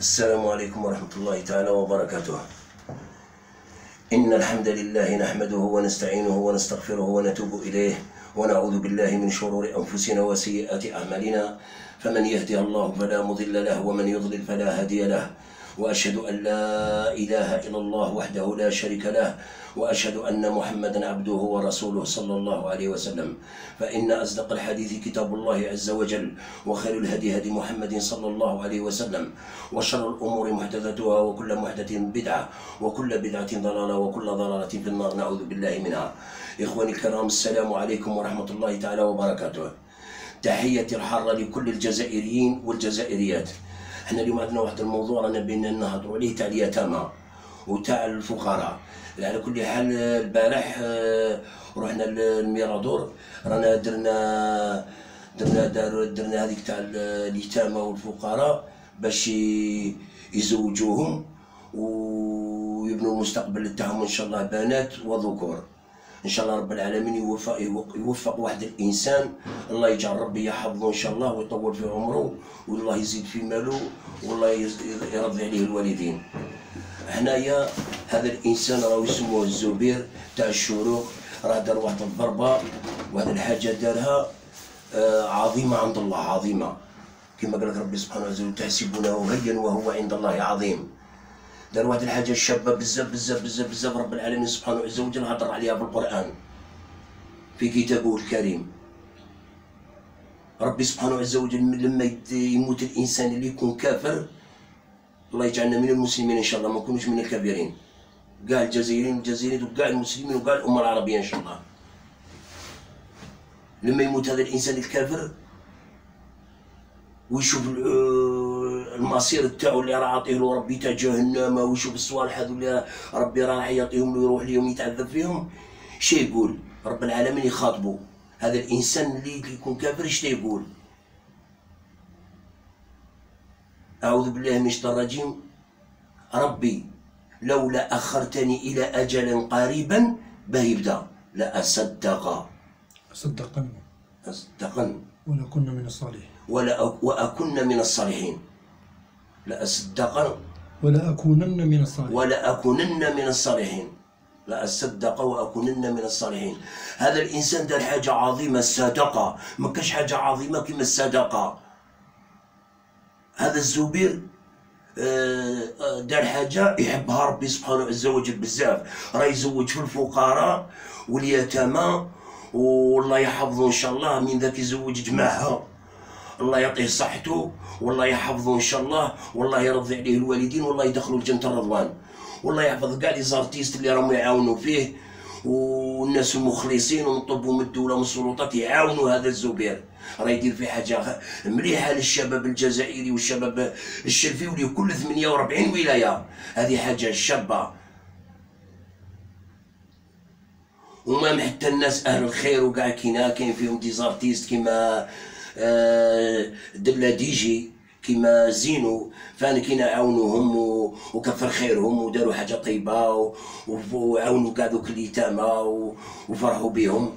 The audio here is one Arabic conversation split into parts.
السلام عليكم ورحمة الله تعالى وبركاته. إن الحمد لله نحمده ونستعينه ونستغفره ونتوب إليه ونعوذ بالله من شرور أنفسنا وسيئات أعمالنا، فمن يهده الله فلا مضل له ومن يضلل فلا هادي له، وأشهد أن لا إله إلا الله وحده لا شريك له، وأشهد أن محمدا عبده ورسوله صلى الله عليه وسلم. فإن أصدق الحديث كتاب الله عز وجل، وخير الهدي هدي محمد صلى الله عليه وسلم، وشر الأمور محدثاتها، وكل محدثة بدعة، وكل بدعة ضلالة، وكل ضلالة في النار، نعوذ بالله منها. إخواني الكرام، السلام عليكم ورحمة الله تعالى وبركاته. تحياتي الحارة لكل الجزائريين والجزائريات. احنا اليوم عندنا واحد الموضوع رانا بينا نهضروا عليه تاع اليتامى وتاع الفقراء. على كل حال البارح رحنا للميرادور، رانا درنا هذيك تاع اليتامى والفقراء باش يزوجوهم ويبنوا المستقبل تاعهم ان شاء الله، بنات وذكور. ان شاء الله رب العالمين يوفق واحد الانسان، الله يجعل ربي يحفظه ان شاء الله ويطول في عمره، والله يزيد في ماله، والله يرضي عليه الوالدين. هنايا هذا الانسان راهو يسموه الزبير تاع الشروق، راه دار واحد الضربه، وهذه الحاجه دارها عظيمه عند الله، عظيمه كما قال لك ربي سبحانه وتعالى: تحسبونه هين وهو عند الله عظيم. دار واحد الحاجه شابه بزاف بزاف بزاف بزاف، رب العالمين سبحانه عز وجل هضر عليها بالقران في كتابه الكريم. ربي سبحانه عز وجل لما يموت الانسان اللي يكون كافر، الله يجعلنا من المسلمين ان شاء الله، ما نكونوش من الكافرين، كاع الجزائريين وكاع المسلمين وكاع الامه العربيه ان شاء الله. لما يموت هذا الانسان الكافر ويشوف المصير تاعو اللي راه عاطيه له ربي تاع جهنم، ويشوف الصوالح هذو اللي ربي راه يعطيهم له، يروح ليهم يتعذب فيهم، شي يقول رب العالمين؟ يخاطبه هذا الانسان اللي يكون كافر، اش يقول؟ أعوذ بالله من الشيطان الرجيم: ربي لولا أخرتني إلى أجل قريبا يبدا لأصدقن ولكن من الصالحين وأكن من الصالحين. لأصدقن ولأكونن من الصالحين ولأكونن من الصالحين. لأصدق وأكونن من الصالحين. هذا الإنسان دار حاجة عظيمة، الصدقة. ما كاش حاجة عظيمة كما الصدقة. هذا الزبير دار حاجة يحبها ربي سبحانه عز وجل بزاف، راه يزوج في الفقراء واليتامى، والله يحفظه ان شاء الله. من ذاك يزوج جماعة، الله يعطيه صحته، والله يحفظه ان شاء الله، والله يرضي عليه الوالدين، والله يدخلوا الجنة الرضوان، والله يحفظ كاع لي زارتيست اللي راهم يعاونوا فيه، والناس المخلصين، ونطلبوا من الدولة ومن السلطات يعاونوا هذا الزبير، راه يدير في حاجة مليحة للشباب الجزائري والشباب الشرفي واللي كل 48 ولاية. هذه حاجة شابة، ومام حتى الناس أهل الخير وكاع كاين فيهم ديزارتيست كيما دلا ديجي، كيما زينو، فانا كينا عاونوهم وكثر خيرهم وداروا حاجه طيبه وعاونوا كاع دوك اليتامى وفرحوا بهم.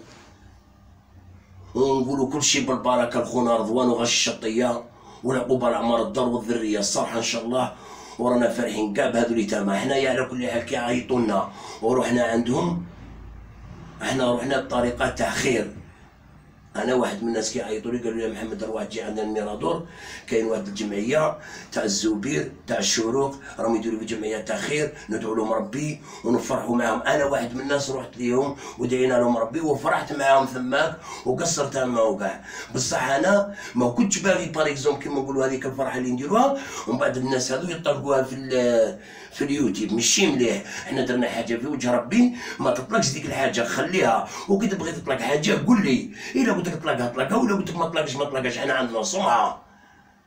ونقولوا كل شيء بالبركه لخونا رضوان وغش الشطيه، والعقوبه لعمار الدار والذريه الصالحه ان شاء الله، ورانا فرحين كاع بهذو اليتامى. حنايا على كل حال كي عيطوا لنا ورحنا عندهم، احنا رحنا بطريقه تاع خير. انا واحد من الناس كيعيطوا لي قالوا لي: محمد روح تجي عندنا الميرادور، كاين واحد الجمعيه تاع الزبير تاع الشروق، راهم يديروا في جمعيه تاع خير، ندعو لهم ربي ونفرحوا معاهم. انا واحد من الناس رحت ليهم ودعينا لهم ربي وفرحت معاهم ثماك وقصرت معاهم كاع. بصح انا ما كنتش باغي باريكزوم كيما نقولوا هذيك الفرحه اللي نديروها ومن بعد الناس هذو يطلقوها في اليوتيوب، ماشي مليح. حنا درنا حاجه في وجه ربي، ما تطلقش ديك الحاجه، خليها، وكي تبغي تطلق حاجه قول لي، الا قلت لك طلقها طلقها، ولا قلت لك ما طلقهاش. حنا عندنا سمعه،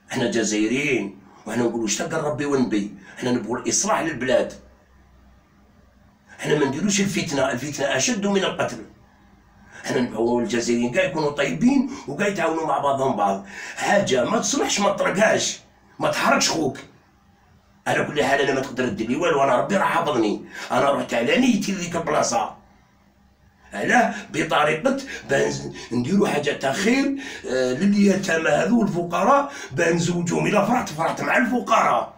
حنا جزائريين، وحنا نقولوا اش تلقى ربي والنبي، حنا نبغوا الاصلاح للبلاد، حنا ما نديروش الفتنه اشد من القتل. حنا نبغوا الجزائريين كاع يكونوا طيبين وكاع يتعاونوا مع بعضهم بعض. حاجه ما تصلحش ما تطرقهاش، ما تحركش خوك. على كل حال انا ما تقدر دير لي والو، انا ربي راه حافظني، انا رحت على نيتي لديك البلاصه، علاه بطريقه بان نديروا حاجه تاع خير لليتامى هذو والفقراء، بان نزوجوهم. الا فرحت مع الفقراء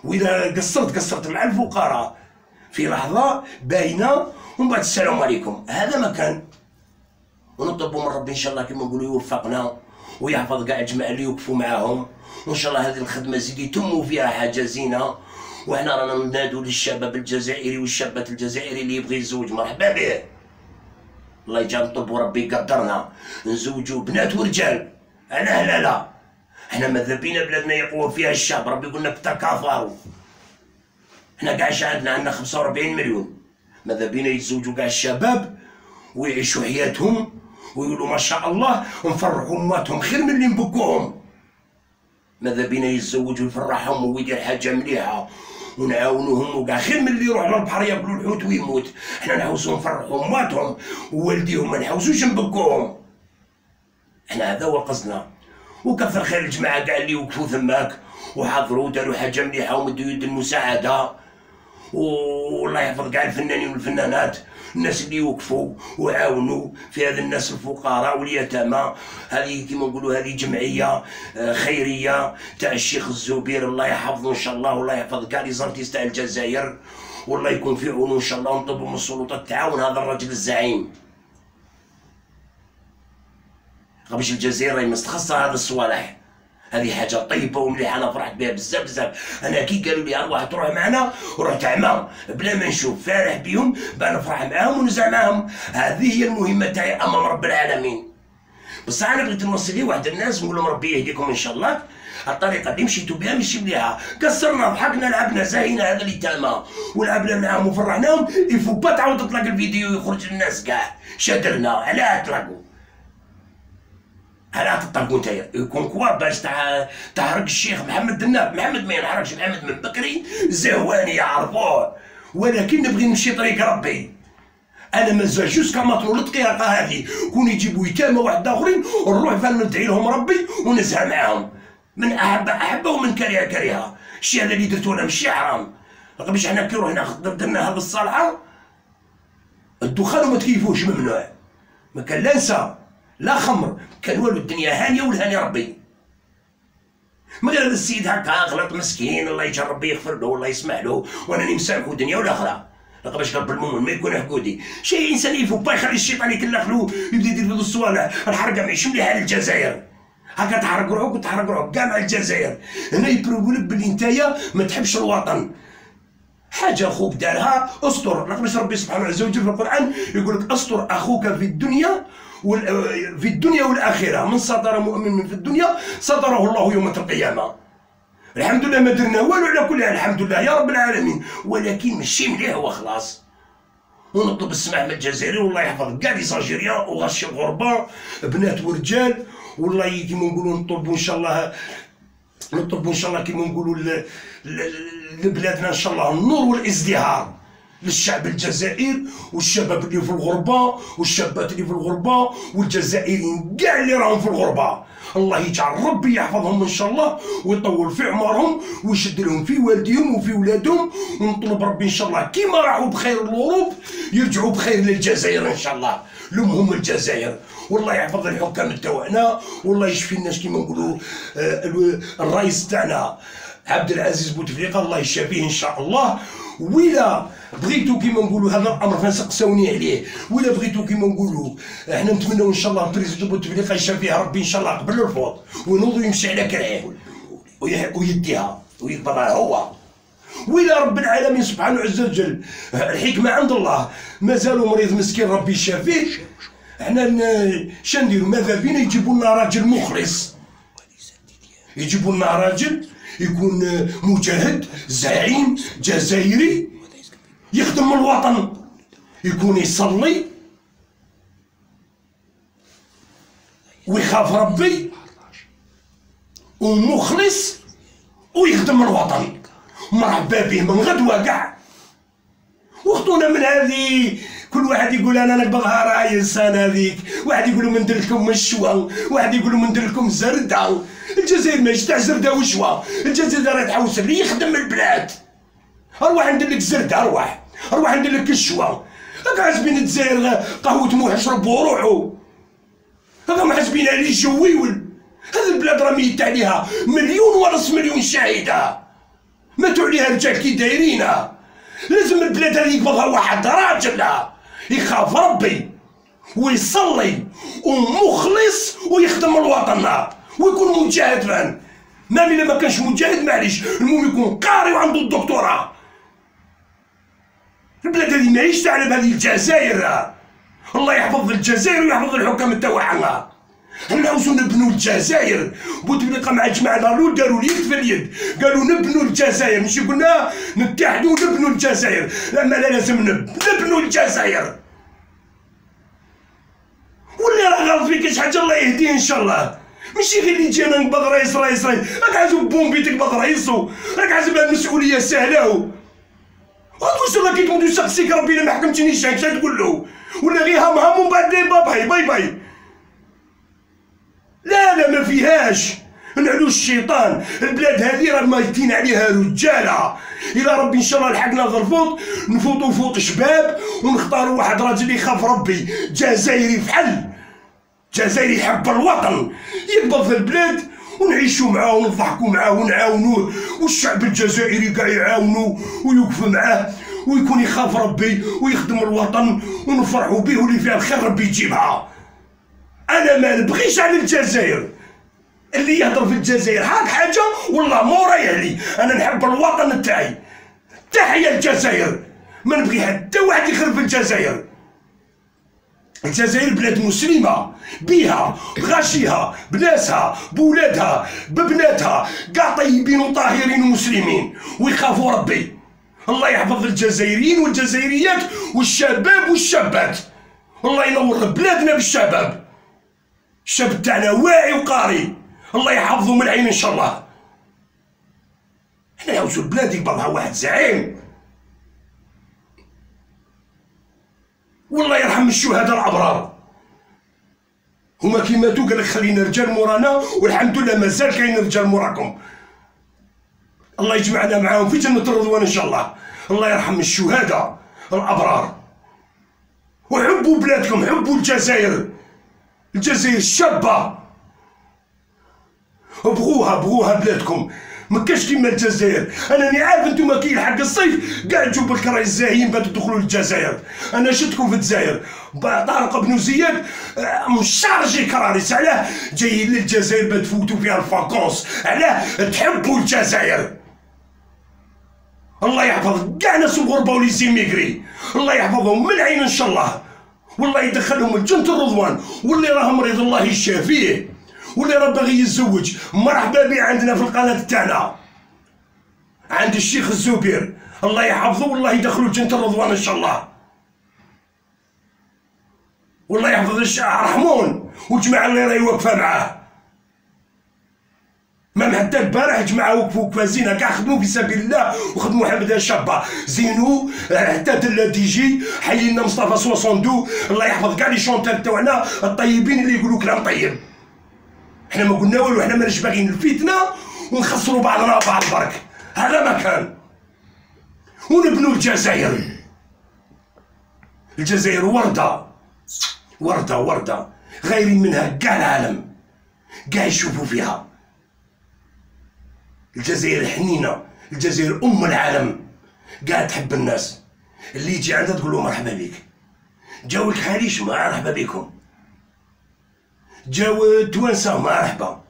وإذا قصرت مع الفقراء في لحظة باينة، ومن بعد السلام عليكم. هذا ما كان. ونطلبوا من ربي إن شاء الله كما نقولوا يوفقنا ويحفظ كاع الجماعة اللي يوقفوا معاهم، وإن شاء الله هذه الخدمة زيد يتموا فيها حاجة زينة. وحنا رانا ننادوا للشباب الجزائري والشابات الجزائري اللي يبغي يتزوج مرحبا به. الله يجعل نطلبوا ربي يقدرنا نزوجوا بنات ورجال على لا. حنا ماذا بينا بلادنا يقوى فيها الشعب، ربي يقول لك تكاثروا. حنا كاع عندنا 45 مليون، ماذا بينا يتزوجوا كاع الشباب ويعيشوا حياتهم ويقولوا ما شاء الله، نفرحوا اماتهم خير من اللي نبكوهم. ماذا بينا يتزوجوا يفرحهم ويدير حاجه مليحه ونعاونوهم وكاع خير من اللي يروح للبحر ياكلوا الحوت ويموت. حنا نحوسوا نفرحوا اماتهم ووالديهم، ما نحوسوش نبكوهم. حنا هذا هو قصدنا. وكثر خير الجماعه كاع اللي وقفوا ثماك وحضروا وداروا حاجه مليحه ومدوا يد المساعده. والله يحفظ كاع الفنانين والفنانات، الناس اللي وقفوا وعاونوا في هذا الناس الفقراء واليتامى. هذه كما نقولوا هذه جمعيه خيريه تاع الشيخ الزبير، الله يحفظه ان شاء الله، والله يحفظ كاع لي زارتيست تاع الجزائر، والله يكون في عونه ان شاء الله. ونطلبوا من السلطات تعاون هذا الرجل الزعيم، باش الجزائر راهي مستخصه هذا الصوالح. هذه حاجه طيبه ومليحه، انا فرحت بها بزاف بزاف. انا كي قالوا لي ارواح تروح معنا ورحت عمى بلا ما نشوف، فارح بهم باه نفرح معاهم ونزع معاهم. هذه هي المهمه تاعي امام رب العالمين. بصح انا بغيت نوصل لي واحد الناس نقول لهم ربي يهديكم ان شاء الله. الطريقه اللي مشيتوا بها ماشي مليحه، كسرنا ضحكنا لعبنا زاهينا هذا اللي تاما ولعبنا معاهم وفرحناهم. يفو با تعاود تطلق الفيديو ويخرج للناس كاع شادرنا علاه تطلقوا، علاه تطلقوا نتايا. يكون كوا باش تحرق الشيخ محمد الناب. محمد ما ينحرقش، محمد من بكري زهواني يعرفوه، ولكن نبغي نمشي طريق ربي. انا مازال جوسكا ماطلو الدقيقه هذه كون يجيبوا يتامى واحد اخرين نروح فان ندعي لهم ربي ونزهى معاهم. من احب ومن كره. الشيء هذا اللي درتو انا ماشي حرام. باش حنا كي روحنا درنا هذا الصالحه، الدخان وما تكيفوش ممنوع، ما كان لا نساء لا خمر، كان والو، الدنيا هانيه والهاني ربي. من غير هذا السيد هكا غلط مسكين، الله يجعل ربي يغفر له والله يسمح له، وانا مسامحو الدنيا والاخره. باش رب المؤمن ما يكون حقودي. شي انسان يفو با يخلي الشيطان يكلخلو يبدا يدير في الصوالح. الحرقه ماشي مليحه للجزائر، هكا تحرق روحك وتحرق روحك كاع مع الجزائر. هنا يبروفوا لك بلي نتايا ما تحبش الوطن. حاجه اخوك دارها استر، باش ربي سبحانه عز وجل في القران يقول لك استر اخوك في الدنيا والاخره، من ستر مؤمن في الدنيا ستره الله يوم القيامه. الحمد لله ما درنا والو على كل حال، الحمد لله يا رب العالمين، ولكن ماشي مليح وخلاص. ونطلب السماح من الجزائري والله يحفظ كاع لي زالجيريان وغش الغربه بنات ورجال. والله كيما نقولوا نطلبوا ان شاء الله كيما نقولوا لبلادنا ان شاء الله النور والازدهار للشعب الجزائر والشباب اللي في الغربه والشابات اللي في الغربه والجزائريين كاع اللي راهم في الغربه. الله يجعل ربي يحفظهم ان شاء الله ويطول في عمرهم ويشد لهم في والديهم وفي ولادهم. ونطلب ربي ان شاء الله كيما راحوا بخير للأوروب يرجعوا بخير للجزائر ان شاء الله، لمهم الجزائر. والله يحفظ الحكام تاعنا والله يشفي الناس كيما نقولوا. الرئيس تاعنا عبد العزيز بوتفليقه الله يشافيه ان شاء الله. ولا بغيتو كيما نقولوا هذا الامر فين سقساوني عليه، ولا بغيتو كيما نقولوا احنا نتمنوا ان شاء الله بريزيدون بوتفليقه يشافيه ربي ان شاء الله قبل الفوت وينوض ويمشي على كرعيه ويديها ويقبضها هو. وإلى رب العالمين سبحانه عز وجل الحكمه عند الله، مازالوا مريض مسكين ربي يشافيه. احنا شنديروا ماذا بينا يجيبوا لنا راجل مخلص، يجيبوا لنا راجل يكون مجاهد زعيم جزائري يخدم الوطن، يكون يصلي ويخاف ربي ومخلص ويخدم الوطن. مرحبا به من غدوه كاع. وخطونا من هذه كل واحد يقول انا نقبضها راهي انسان هذيك، واحد يقولوا من ندير لكم الشوا، واحد يقولوا من ندير لكم زرده. الجزائر ماشي تاع زرده وشوا، الجزائر راه تحوس اللي يخدم البلاد. اروح ندير لك زرده، اروح ندير لك الشوا. هاكا حاسبين الجزائر قهوه موح يشربوا وروحوا، هاكا ما حاسبين عليه جويول. هذه البلاد راه ميت عليها 1.5 مليون شاهده. ماتوا عليها رجال كي دايرينها. لازم البلاد هذه يقبضها واحد راجل يخاف ربي ويصلي ومخلص ويخدم الوطن ويكون مجاهد فان. ما إلا ما كانش مجاهد معليش، المهم يكون قاري وعنده الدكتوراه. البلاد هذه ماهيش تعلم هذه الجزائر. الله يحفظ الجزائر ويحفظ الحكام تاعها. نعاوزو نبنو الجزائر. بوتفليقه مع جماعه الرول داروا اليد في اليد، قالوا نبنو الجزائر، ماشي قلنا نتحدوا ونبنو الجزائر. لا ما لازم نبنو الجزائر. واللي راه غلط فيك شي حاجه الله يهديه ان شاء الله. ماشي غير اللي يجينا نقبض رئيس راك عازم بومبي تقبض رئيسو، راك عازم المسؤوليه سهله. واش الله كي تموت وسقسيك ربي الا ما حكمتنيش اش تقول له؟ ولا غير هم ومن بعد باي باي. لا ما فيهاش نعلو الشيطان. البلاد هذه راه مايتين عليها رجاله. الى ربي ان شاء الله لحقنا الفوط نفوتوا فوط شباب ونختاروا واحد راجل يخاف ربي، جزائري فحل، جزائري يحب الوطن، يقبض في البلاد ونعيشوا معاه ونضحكوا معاه ونعاونوه، والشعب الجزائري كاع يعاونوه ويوقف معاه ويكون يخاف ربي ويخدم الوطن ونفرحوا به، واللي فيها الخير ربي يجيبها. انا ما نبغيش على الجزائر، اللي يهضر في الجزائر هاك حاجه والله مو رايح لي. انا نحب الوطن تاعي. تحيا الجزائر، ما نبغي حتى واحد يخرب في الجزائر. الجزائر بلاد مسلمه بيها بغاشيها بناسها بولادها ببناتها كاع طيبين وطاهرين ومسلمين ويخافوا ربي. الله يحفظ الجزائريين والجزائريات والشباب والشابات. الله ينور بلادنا بالشباب. الشاب تاعنا واعي وقاري، الله يحفظه من العين ان شاء الله. حنا نعاوزو البلاد يقبضها واحد زعيم. والله يرحم الشهداء الابرار، هما كي ماتوا قالك خلينا رجال مورانا، والحمد لله مازال كاين رجال موراكم. الله يجمعنا معاهم في جنة الرضوان ان شاء الله. الله يرحم الشهداء الابرار. وحبوا بلادكم، حبوا الجزائر، الجزائر الشابه، بغوها بلادكم. ما كاش كيما الجزائر. انني عارف انتوما كي يلحق الصيف كاع تجوا بالكراي الزاهيين باتوا تدخلوا للجزائر. انا شفتكم في الجزائر، طارق بن زياد مشارجي كراريس. علاه جايين للجزائر بتفوتوا فيها الفاكونس؟ علاه تحبوا الجزائر. الله يحفظ كاع ناس الغربه ولي زيميغري، الله يحفظهم من العين ان شاء الله، والله يدخلهم الجنة الرضوان. واللي راه مريض الله يشافيه، واللي راه باغي يتزوج مرحبا به عندنا في القناه تاعنا عند الشيخ الزبير، الله يحفظه والله يدخلوا الجنة الرضوان ان شاء الله. والله يحفظ الشيخ رحمون والجماعه اللي راهي واقفه معاه. ما حتى البارح جماعه وقفوا زينه كاع خدموا في سبيل الله وخدموا حمد شابه زينو حتى دلا تيجي حيينا مصطفى 62. الله يحفظ كاع لي شونتير تاعنا الطيبين اللي يقولوا كلام طيب. حنا ما قلنا والو، حنا ماناش باغيين الفتنه ونخسروا بعضنا بعض برك. هذا ما كان. ونبنوا الجزائر. الجزائر ورده غايرين منها كاع العالم، كاع يشوفوا فيها. الجزائر حنينه، الجزائر ام العالم، كاع تحب الناس. اللي يجي عندها تقول له مرحبا بك. جاو الكحاليش مرحبا بكم، جاو التوانسه مرحبا،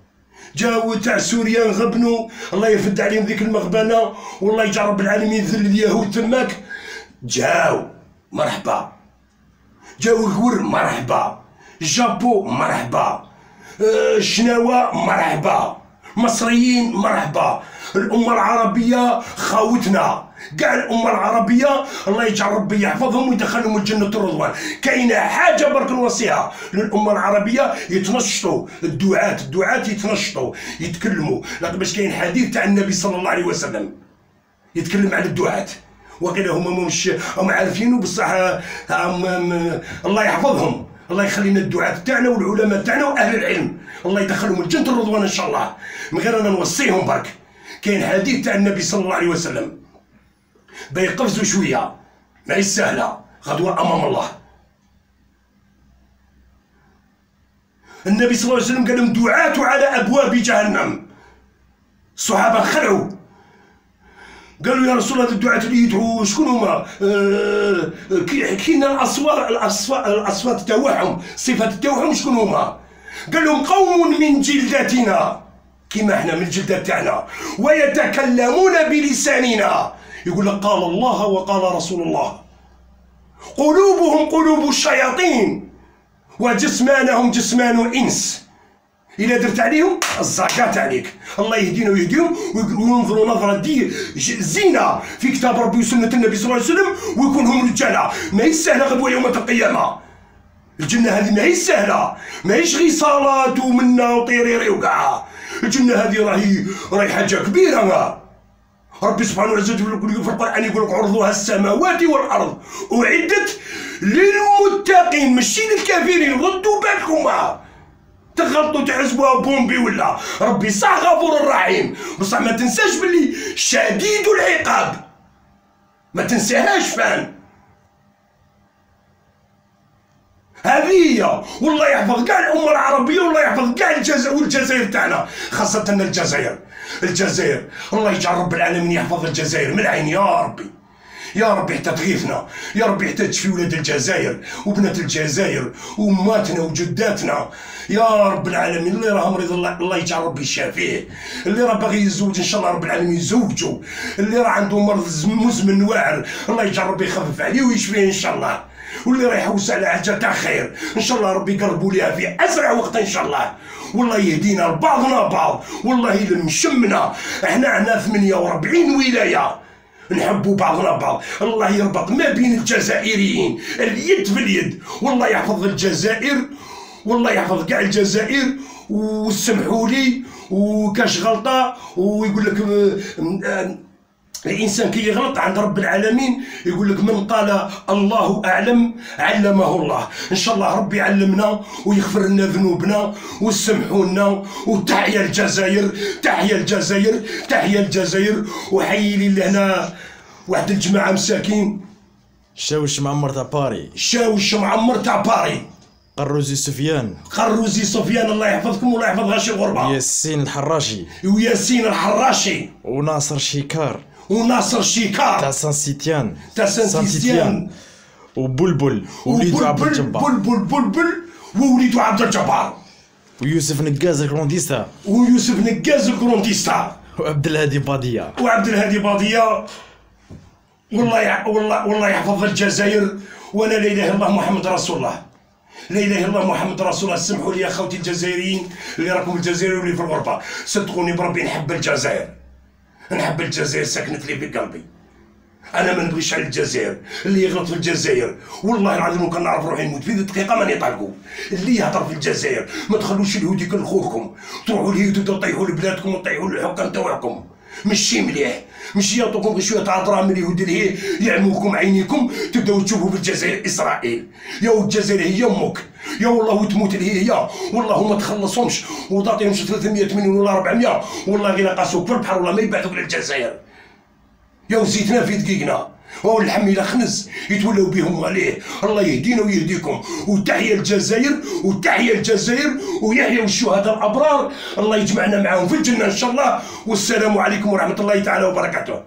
جاو تاع سوريا غبنوا الله يفد عليهم ذيك المغبنه والله يجعل رب العالمين ذل اليهود تماك. جاو مرحبا، جاو الكور مرحبا، جابو مرحبا، الشناوه مرحبا، مصريين مرحبا. الأمة العربية خاوتنا، كاع الأمة العربية الله يجعل ربي يحفظهم ويدخلهم الجنة الرضوان. كاينة حاجة برك نوصيها للأمة العربية، يتنشطوا الدعاة يتنشطوا يتكلموا. لا باش كاين حديث تاع النبي صلى الله عليه وسلم يتكلم على الدعاة، وقيل هما مش هم عارفينه بصح الله يحفظهم. الله يخلينا الدعاة تاعنا والعلماء تاعنا واهل العلم، الله يدخلهم الجنة الرضوان ان شاء الله. من غير انا نوصيهم برك. كاين حديث تاع النبي صلى الله عليه وسلم بيقفزوا شويه، ما هي سهله غدوه امام الله. النبي صلى الله عليه وسلم قال لهم دعاة على ابواب جهنم. الصحابه خلعوا قالوا يا رسول الله الدعاة اللي يدعوا شكون هما؟ كاين الاصوات تاعهم، صفات تاعهم شكون هما؟ قال لهم قوم من جلدتنا، كيما احنا من الجلده تاعنا، ويتكلمون بلساننا. يقول لك قال الله وقال رسول الله. قلوبهم قلوب الشياطين وجسمانهم جسمان انس. إلا درت عليهم الزكاة عليك. الله يهدينا ويهديهم وينظروا نظرة دي زينة في كتاب ربي وسنة النبي صلى الله عليه وسلم، ويكون هم رجالة. ماهي سهلة غدوة يوم القيامة. الجنة هذه ماهي سهلة، ماهيش غي صلاة ومنا وطيريري وكاع. الجنة هذه راهي حاجة كبيرة. ربي سبحانه وتعالى يقول في القرآن، يقول لك عرضها السماوات والأرض أعدت للمتقين، ماشي للكافرين. ردوا بالكم، تغلطوا تحسبوها بومبي ولا. ربي صح غفور رحيم، بصح ما تنساش باللي شديد العقاب، ما تنساهاش فان. هذه هي. والله يحفظ كاع الامه العربيه، والله يحفظ كاع والجزائر تاعنا، خاصه الجزائر. الله يجعل رب العالمين يحفظ الجزائر من العين يا ربي. يا ربي حتى تغيثنا، يا ربي حتى تشفي ولاد الجزائر وبنات الجزائر واماتنا وجداتنا يا رب العالمين. اللي راه مريض الله يجعل ربي يشافيه، اللي راه باغي يتزوج ان شاء الله رب العالمين يزوجو، اللي راه عنده مرض مزمن واعر الله يجعل ربي يخفف عليه ويشفيه ان شاء الله، واللي راه يحوس على حاجه تاع خير ان شاء الله ربي يقربوا ليها في اسرع وقت ان شاء الله. والله يهدينا لبعضنا بعض. والله الا مشمنا احنا 48 ولايه نحبوا بعضنا بعض. الله يربط ما بين الجزائريين اليد في اليد. والله يحفظ الجزائر، والله يحفظ كاع الجزائر. وسمحوا لي وكاش غلطه، ويقول لك الانسان كي يغلط عند رب العالمين يقول لك من قال الله اعلم علمه الله. ان شاء الله ربي يعلمنا ويغفر لنا ذنوبنا ويسمحوا لنا. وتحيا الجزائر، تحيا الجزائر، تحيا الجزائر. وحيي لي لهنا واحد الجماعه مساكين شاوش معمر تاع باري، شاوش معمر تاع باري، قروزي سفيان، الله يحفظكم والله يحفظ غاشي الغربه، ياسين الحراشي وناصر شيكار تاع سان سيتيان وبلبل ووليدو عبد الجبار، بلبل ووليدو عبد الجبار، ويوسف نقاز الكرونديستا، وعبد الهادي باديه. والله يحفظ الجزائر. وانا لا اله الا الله محمد رسول الله، لا اله الا الله محمد رسول الله. سمحوا لي يا خوتي الجزائريين اللي راكم في الجزائر واللي في الغربه، صدقوني بربي نحب الجزائر، سكنت لي في قلبي. انا ما نبغيش على الجزائر، اللي يغلط في الجزائر والله العظيم ممكن نعرف روحي نموت في دقيقه ماني طالقو. اللي يهضر في الجزائر ما تخلوش اليهود يكلخوكم، تروحوا اليهود وتطيحوا لبلادكم وتطيحوا للحكام تاعكم. ماشي مليح، ماشي يعطوكم غير شويه تاع دراهم اليهود اللي هي يعموكم عينيكم تبداو تشوفوا في الجزائر اسرائيل. يا الجزائر هي امك، يا والله وتموت اللي هي والله ما تخلصهمش وتعطيهمش 300 مليون ولا 400 والله غير قاسوك في البحر والله ما يبعثوك للجزائر. يا زيتنا في دقيقنا واللحم الى خنز يتولوا بهم عليه. الله يهدينا ويهديكم. وتحيا الجزائر ويحيوا الشهداء الابرار. الله يجمعنا معهم في الجنه ان شاء الله. والسلام عليكم ورحمه الله تعالى وبركاته.